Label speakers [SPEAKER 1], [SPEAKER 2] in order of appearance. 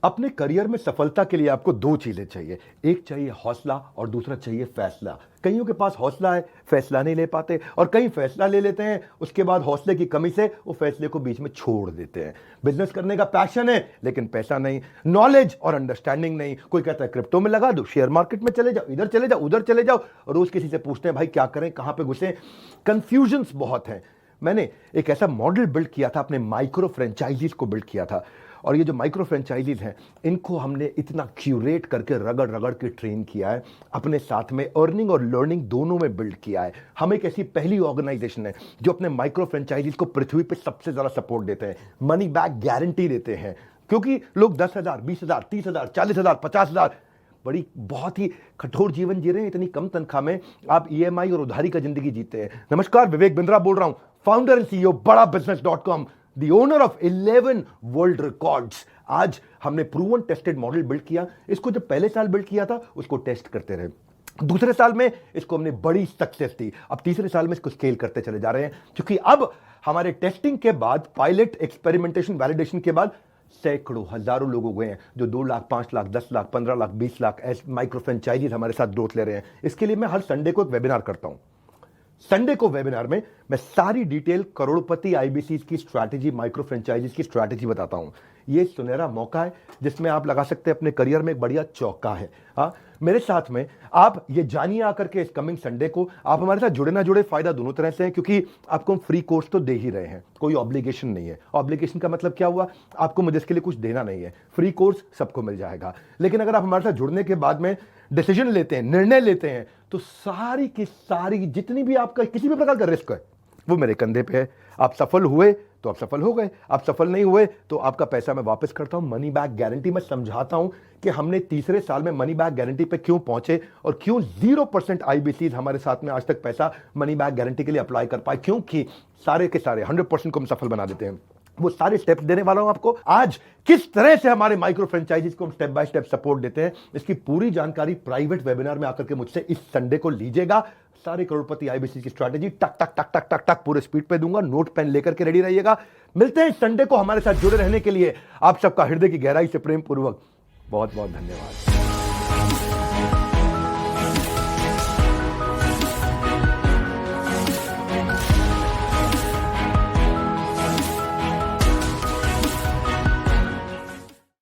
[SPEAKER 1] अपने करियर में सफलता के लिए आपको दो चीजें चाहिए। एक चाहिए हौसला और दूसरा चाहिए फैसला। कईयों के पास हौसला है, फैसला नहीं ले पाते, और कई फैसला ले लेते हैं, उसके बाद हौसले की कमी से वो फैसले को बीच में छोड़ देते हैं। बिजनेस करने का पैशन है लेकिन पैसा नहीं, नॉलेज और अंडरस्टैंडिंग नहीं। कोई कहता है क्रिप्टो में लगा दो, शेयर मार्केट में चले जाओ, इधर चले जाओ, उधर चले जाओ, रोज किसी से पूछते हैं भाई क्या करें, कहां पे घुसे। कंफ्यूजन्स बहुत हैं। मैंने एक ऐसा मॉडल बिल्ड किया था, अपने माइक्रो फ्रेंचाइजीज को बिल्ड किया था, और ये जो माइक्रो फ्रेंचाइजीज हैं इनको हमने इतना क्यूरेट करके रगड़ रगड़ के ट्रेन किया है, अपने साथ में अर्निंग और लर्निंग दोनों में बिल्ड किया है। हम एक ऐसी पहली ऑर्गेनाइजेशन है जो अपने माइक्रो फ्रेंचाइजीज को पृथ्वी पे सबसे ज्यादा सपोर्ट देते हैं, मनी बैक गारंटी देते हैं। क्योंकि लोग 10,000, 20,000, 30,000, 40,000, 50,000 बड़ी बहुत ही कठोर जीवन जी रहे हैं, इतनी कम तनख्वाह में आप ईएमआई और उधारी का जिंदगी जीते हैं। नमस्कार, विवेक बिंद्रा बोल रहा हूं, फाउंडर एंड सीईओ बड़ा बिजनेस.com, the owner of 11 world records. आज हमने प्रूवन टेस्टेड मॉडल बिल्ड किया। इसको जब पहले साल बिल्ड किया था उसको टेस्ट करते रहे, दूसरे साल में इसको हमने बड़ी सक्सेस दी, अब तीसरे साल में इसको स्केल करते चले जा रहे हैं। क्योंकि अब हमारे टेस्टिंग के बाद, पायलट, एक्सपेरिमेंटेशन, वैलिडेशन के बाद सैकड़ों, हजारों लोग हो गए हैं जो 2 लाख, 5 लाख, 10 लाख, 15 लाख, 20 लाख ऐसे माइक्रो फ्रेंचाइजीज हमारे साथ ग्रोथ ले रहे हैं। इसके लिए मैं हर संडे को एक वेबिनार करता हूं। संडे को वेबिनार में मैं सारी डिटेल करोड़पति आईबीसी की स्ट्रैटेजी, माइक्रो फ्रेंचाइजीज की स्ट्रैटेजी बताता हूं। ये सुनहरा मौका है जिसमें आप लगा सकते हैं अपने करियर में एक बढ़िया चौका है। हाँ, मेरे साथ में आप ये जानिए आकर के इस कमिंग संडे को। आप हमारे साथ जुड़े ना जुड़े, फायदा दोनों तरह से है, क्योंकि आपको हम फ्री कोर्स तो दे ही रहे हैं, कोई ऑब्लिगेशन नहीं है। ऑब्लिगेशन का मतलब क्या हुआ, आपको मुझे इसके लिए कुछ देना नहीं है, फ्री कोर्स सबको मिल जाएगा। लेकिन अगर आप हमारे साथ जुड़ने के बाद में डिसीजन लेते हैं, निर्णय लेते हैं, तो सारी की सारी जितनी भी आपका किसी भी प्रकार का रिस्क है वो मेरे कंधे पे है। आप सफल हुए तो आप सफल हो गए, आप सफल नहीं हुए तो आपका पैसा मैं वापस करता हूं। मनी बैक गारंटी मैं समझाता हूं कि हमने तीसरे साल में मनी बैक गारंटी पे क्यों पहुंचे और क्यों 0% आईबीसी हमारे साथ में आज तक पैसा मनी बैक गारंटी के लिए अप्लाई कर पाए, क्योंकि सारे के सारे 100% को हम सफल बना देते हैं। वो सारे स्टेप्स देने वाला हूं आपको आज। किस तरह से हमारे माइक्रो फ्रेंचाइजीज को हम स्टेप बाय स्टेप सपोर्ट देते हैं, इसकी पूरी जानकारी प्राइवेट वेबिनार में आकर के मुझसे इस संडे को लीजिएगा। सारे करोड़पति आईबीसी की स्ट्रैटेजी टक टक टक टक टक टक पूरे स्पीड पे दूंगा, नोट पेन लेकर के रेडी रहिएगा। मिलते हैं संडे को। हमारे साथ जुड़े रहने के लिए आप सबका हृदय की गहराई से प्रेम पूर्वक बहुत बहुत धन्यवाद।